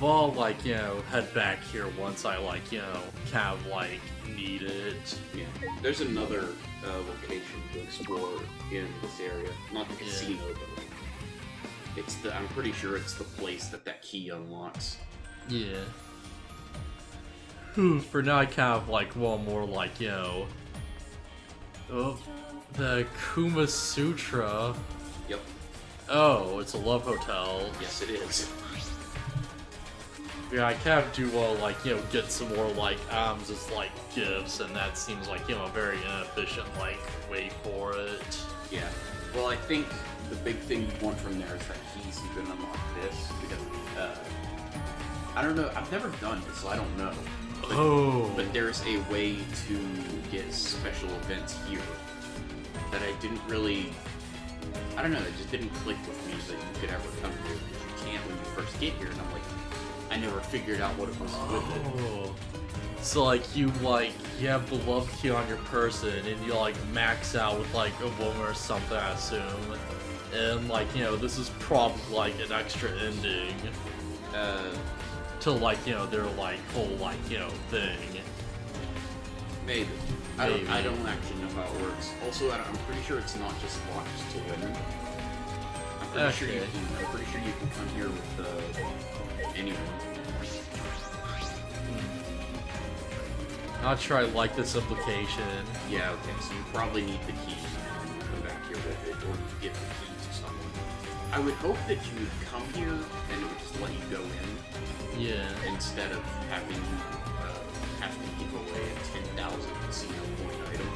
Well, like, head back here once I, like, kind of, like, need it. Yeah. There's another location to explore in this area. Not the casino, but like, it's the. I'm pretty sure it's the place that key unlocks. Yeah. Whew, for now I kind of, like, want more, like, oh, the Kuma Sutra. Yep. Oh, it's a love hotel. Yes, it is. Yeah, I kind of do want to, like, get some more, like, items as, like, gifts, and that seems like, a very inefficient, like, way for it. Yeah. Well, I think the big thing you want from there is that keys you can unlock this, because, I don't know, I've never done this, so I don't know. But there's a way to get special events here that I didn't really... I don't know, it just didn't click with me that you could ever come here, because you can't when you first get here, and I'm like, I never figured out what it was with it. So, like, you have the love key on your person, and you, like, max out with, like, a woman or something, I assume. And, like, this is probably, like, an extra ending. To, like, their, like, whole, like, thing. Maybe. I don't actually know how it works. Also, I'm pretty sure it's not just locked to women. I'm pretty sure you can come here with anyone. Not sure I like this implication. Yeah, okay, so you probably need the key and come back here with it, or you give the key to someone. I would hope that you would come here and it would just let you go in. Yeah. Instead of having to give away a 10,000 casino point item.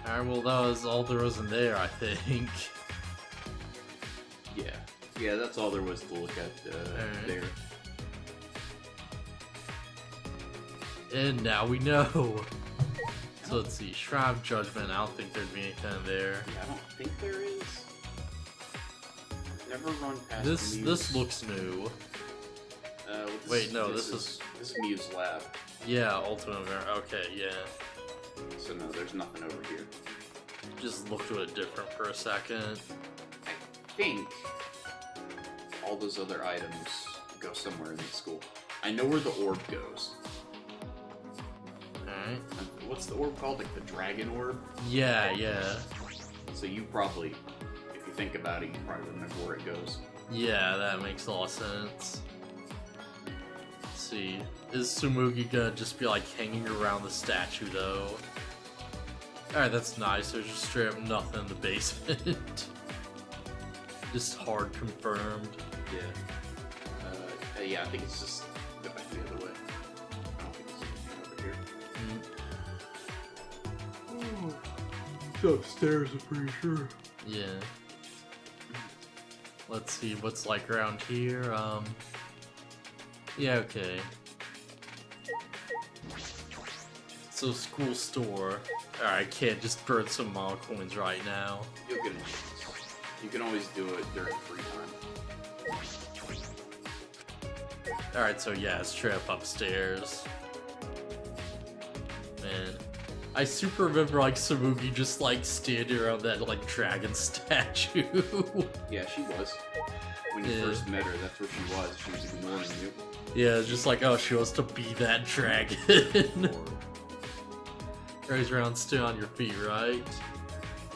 Alright, well that was all there was in there, I think. Yeah, that's all there was to look at there. And now we know. So let's see, Shrine of Judgment, I don't think there'd be anything there. Yeah, I don't think there is. Never run past This looks new. Wait, no, this is Mew's lab. Yeah, Ultimate okay, yeah. So no, there's nothing over here. Just looked at it different for a second. I think all those other items go somewhere in the school. I know where the orb goes. Alright. What's the orb called? Like the dragon orb? Yeah. So you probably, if you think about it, you probably remember where it goes. Yeah, that makes a lot of sense. Let's see. Is Tsumugi gonna just be like hanging around the statue though? Alright, that's nice. There's just straight up nothing in the basement. Just hard confirmed. Yeah. Yeah, I think it's just go back the other way. I don't think there's anything over here. It's upstairs, I'm pretty sure. Yeah. Let's see what's like around here. Yeah, okay. So, school store. Alright, can't just burn some mall coins right now. You'll get a chance. You can always do it during free time. Alright, so yeah, straight up upstairs. Man. I super remember, like, Tsumugi just, like, standing around that, like, dragon statue. Yeah, she was. When you first met her, that's where she was. She was ignoring you. Yeah, it's just like, oh, she wants to be that dragon. Raise around, stay on your feet, right?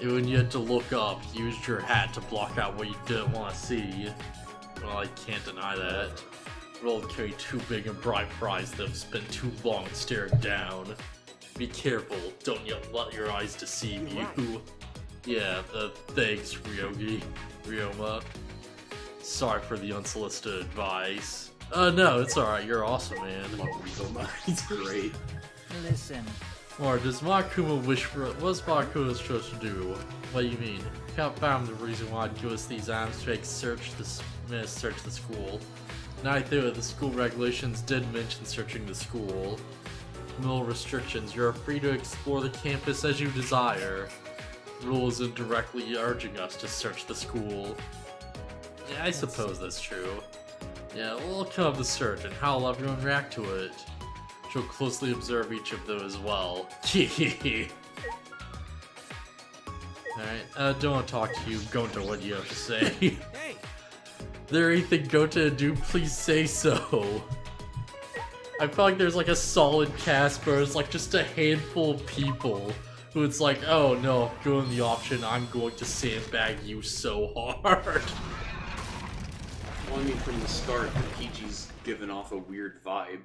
And when you had to look up, you used your hat to block out what you didn't want to see. Well, I can't deny that. Roll carry too big and bright prize that have spent too long staring down. Be careful, don't let your eyes deceive you. Yeah, thanks, Ryoma. Sorry for the unsolicited advice. No, it's alright, you're awesome, man. Ryoma, he's great. Listen. Or does Makuma wish for it? What's Makuma supposed to do? What do you mean? Can't find the reason why I'd give us these items to search the school. Now I think that the school regulations did mention searching the school. No restrictions. You're free to explore the campus as you desire. Rule isn't directly urging us to search the school. Yeah, I suppose that's true. Yeah, we'll come the search and how will everyone react to it? She'll closely observe each of them as well. Alright, don't want to talk to you. Go into what you have to say. Hey! There anything Gota to do, please say so. I feel like there's like a solid cast, but it's like just a handful of people who it's like, oh no, given the option, I'm going to sandbag you so hard. Well, I mean, from the start, Piji's given off a weird vibe.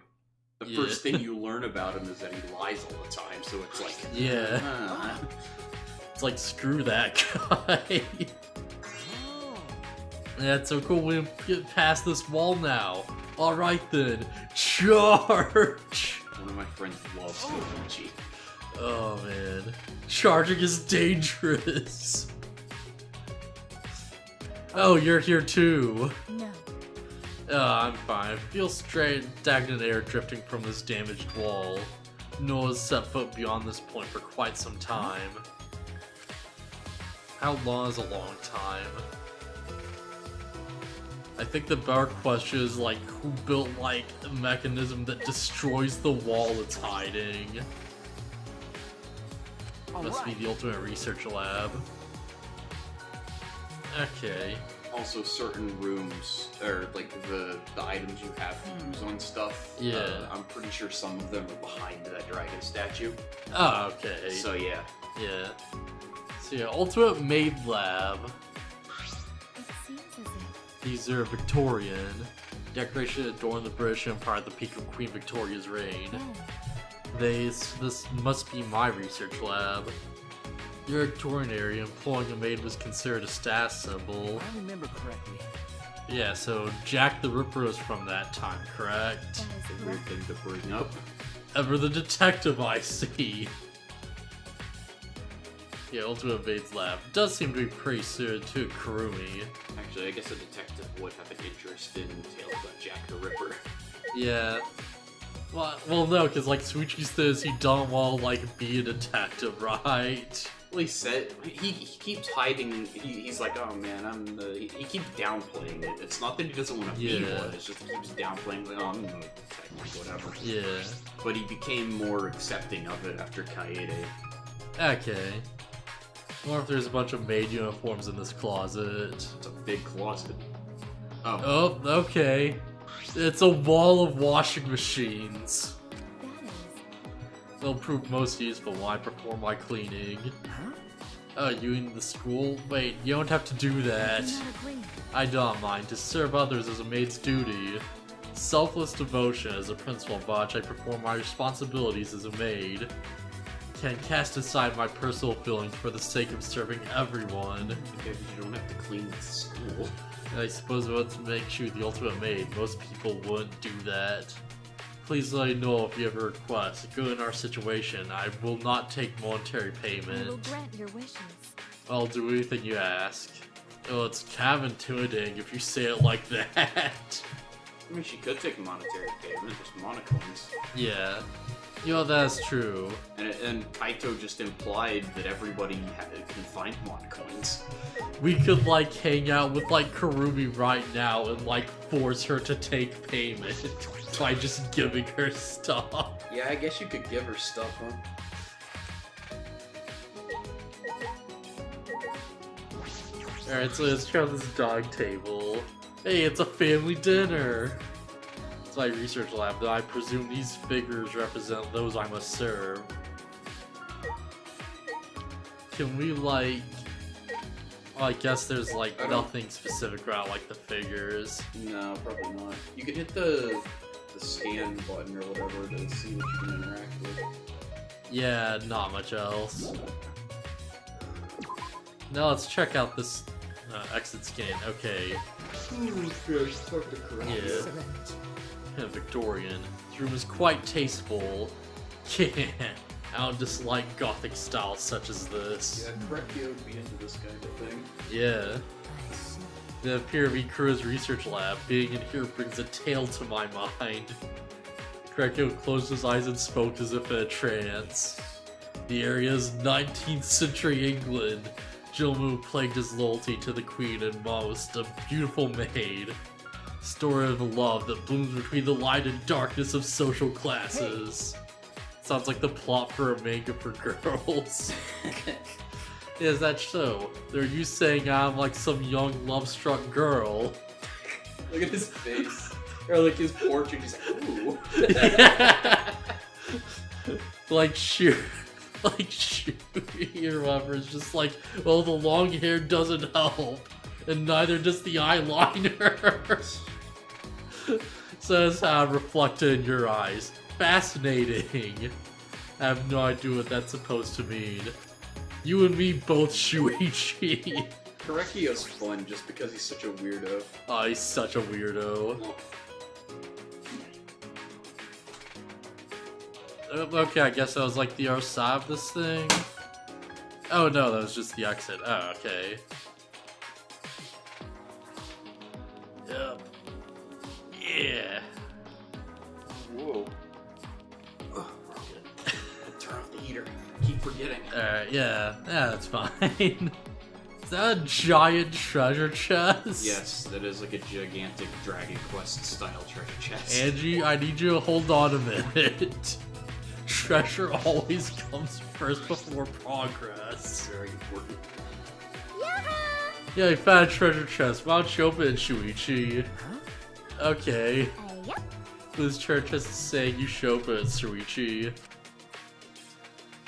The first thing you learn about him is that he lies all the time, so it's like... Yeah. It's like, screw that guy. Yeah, it's so cool we get past this wall now. Alright then, charge! One of my friends loves Koichi. Oh man. Charging is dangerous. Oh, you're here too. No. I'm fine. I feel stagnant air drifting from this damaged wall. Noah's set foot beyond this point for quite some time. How long is a long time? I think the better question is like, who built like a mechanism that destroys the wall it's hiding? Must be the ultimate research lab. Okay. Also, certain rooms, or like the items you have to use on stuff. Yeah. I'm pretty sure some of them are behind that dragon statue. Oh, okay. So yeah. Yeah. So yeah, ultimate maid lab. It seems as if These are Victorian. Decoration adorn the British Empire at the peak of Queen Victoria's reign. This must be my research lab. Your Victorian area, employing a maid was considered a status symbol. I remember correctly. Yeah, so Jack the Ripper is from that time, correct? that is Weird correct. thing to bring up. Ever the detective, I see. Yeah, Ultimate Maid's lab does seem to be pretty suited to Kurumi. Actually, I guess a detective would have an interest in tales about Jack the Ripper. Yeah. Well, no, because like Suichi says he don't want to like be a detective, right? Well, he said he keeps hiding. He's like, oh man, he keeps downplaying it. It's not that he doesn't want to be Yeah. one. It's just he keeps downplaying. Like, oh, I'm gonna detective, whatever. Yeah. But he became more accepting of it after Kaede. Okay. Or if there's a bunch of maid uniforms in this closet. It's a big closet. Oh, Oh, okay. It's a wall of washing machines. That is. They'll prove most useful when I perform my cleaning. Huh? Oh, you in the school? Wait, you don't have to do that. I do not agree. I don't mind. To serve others is a maid's duty. Selfless devotion as a principal watch, I perform my responsibilities as a maid. Can cast aside my personal feelings for the sake of serving everyone. because you don't have to clean the school. I suppose what makes you the ultimate maid. Most people wouldn't do that. Please let me know if you have a request. Given our situation, I will not take monetary I will payment. grant your wishes. I'll do anything you ask. Oh, it's kind of intimidating if you say it like that. I mean, she could take monetary payment, just monocoins. Yeah. You know, that's true. And Kaito just implied that everybody can find monocoins. We could, like, hang out with, like, Kurumi right now and, like, force her to take payment by just giving her stuff. Yeah, I guess you could give her stuff, huh? Alright, so let's try this dog table. Hey, it's a family dinner! It's my research lab, though I presume these figures represent those I must serve. Can we, like... Well, I guess there's, like, nothing specific about, like, the figures. No, probably not. You could hit the scan button or whatever to see what you can interact with. Yeah, not much else. Now let's check out this exit scan. Okay, yeah. Victorian. This room is quite tasteful. Yeah, I don't dislike gothic styles such as this. Yeah, Korekiyo would be into this kind of thing. Yeah. The PRV Crew's research lab. Being in here brings a tale to my mind. Korekiyo closed his eyes and spoke as if in a trance. The area is 19th century England. Jilmu plagued his loyalty to the queen and most, a beautiful maid. Story of love that blooms between the light and darkness of social classes. Sounds like the plot for a manga for girls. Is that so? They're you saying I'm like some young love-struck girl. Look at his face. Or like his portrait, he's like, ooh. like shoot or whatever. It's just like, well, the long hair doesn't help, and neither does the eyeliner. Says how reflected in your eyes. Fascinating. I have no idea what that's supposed to mean. You and me both, Shuichi. Korekio's fun just because he's such a weirdo. Oh, he's such a weirdo. Okay, I guess that was like the other side of this thing. Oh no, that was just the exit. Oh, okay. Yep. Yeah. Whoa. Turn off the heater. Keep forgetting. Alright, yeah. Yeah, that's fine. Is that a giant treasure chest? Yes, that is like a gigantic Dragon Quest style treasure chest. Angie, I need you to hold on a minute. Treasure always comes first before progress. Very important. Yeah, I found a treasure chest. Why don't you open it, Shuichi? Okay. Yep. This treasure chest is saying you should open it, Shuichi.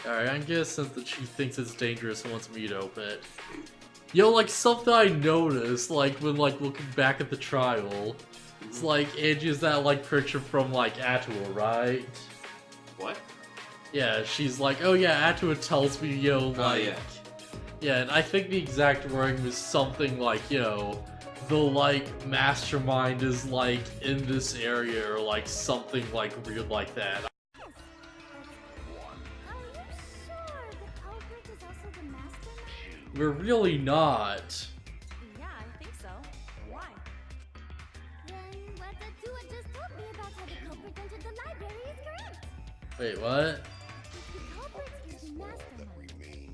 Alright, I guess since that she thinks it's dangerous and wants me to open it. Yo, like something I noticed, like when like looking back at the trial, it's like Angie is that like picture from like Atua, right? What? Yeah, she's like, oh yeah, Atua tells me, yo, like, yeah. Yeah, and I think the exact wording was something like, yo, the like mastermind is like in this area or like something like weird like that. Are you sure the culprit is also the mastermind? We're really not. Yeah, I think so. Why? Then what Atua just told me about how the culprit entered the library is correct. Wait, what? If the culprit is the mastermind,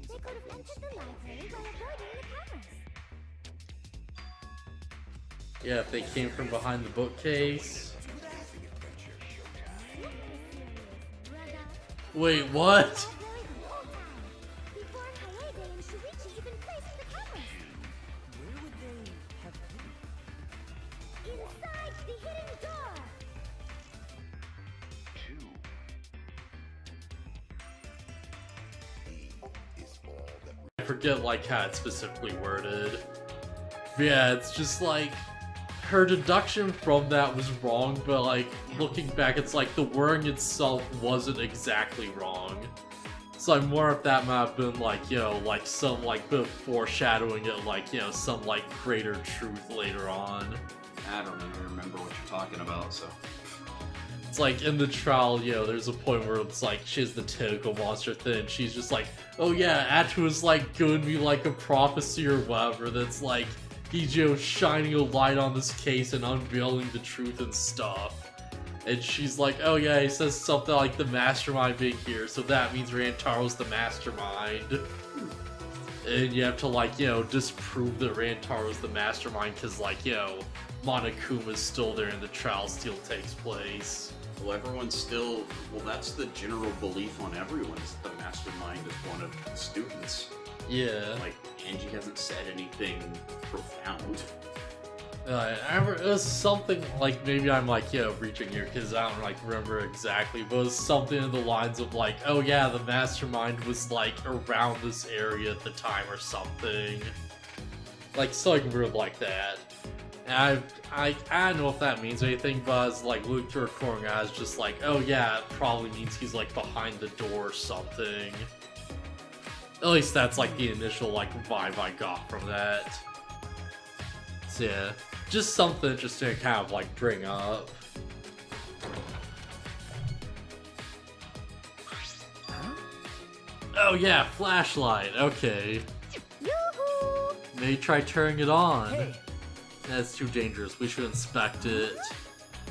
they could have entered the library while avoiding the cameras. Yeah, if they came from behind the bookcase. Wait, what? Before Kaede and Shuichi even placed the cameras. Where would they have hidden? Inside the hidden door. I forget like how it's specifically worded. But yeah, it's just like her deduction from that was wrong, but like looking back, it's like the wording itself wasn't exactly wrong. So I'm more if that might have been like, you know, like some like bit of foreshadowing it, like, you know, some like greater truth later on. I don't even remember what you're talking about, so. It's like in the trial, you know, there's a point where it's like she has the tentacle monster thing. She's just like, oh yeah, Atua's like giving me like a prophecy or whatever that's like he's, you know, shining a light on this case and unveiling the truth and stuff. And she's like, oh yeah, he says something like the mastermind being here, so that means Rantaro's the mastermind. And you have to like, you know, disprove that Rantaro's the mastermind because like, you know, Monokuma's still there and the trial still takes place. Well, everyone's still. Well, that's the general belief on everyone is that the mastermind is one of the students. Yeah. Like, Angie hasn't said anything profound. I remember it was something like, maybe I'm like, you know, reaching here because I don't like remember exactly, but it was something in the lines of like, oh yeah, the mastermind was like around this area at the time or something. Like something weird like that. And I don't know if that means anything, but as like look through a corner, I was just like, oh yeah, it probably means he's like behind the door or something. At least that's like the initial like vibe I got from that. So yeah, just something interesting to kind of like bring up. Oh yeah, flashlight, okay. Yoo-hoo! Maybe try turning it on. Hey. That's too dangerous. We should inspect it.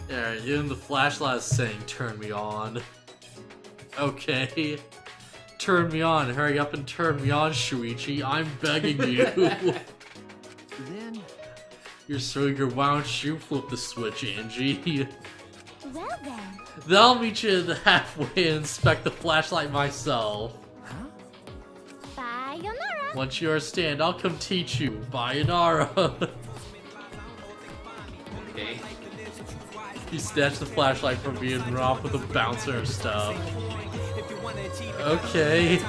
Yeah, even the flashlight is saying turn me on. Okay. Turn me on. Hurry up and turn me on, Shuichi. I'm begging you. Then You're so eager. Why don't you flip the switch, Angie? Well then. Then I'll meet you the halfway and inspect the flashlight myself. Sayonara! Once you understand, I'll come teach you. Sayonara. Okay. He snatched the flashlight from me and ran off with the bouncer and stuff. Okay.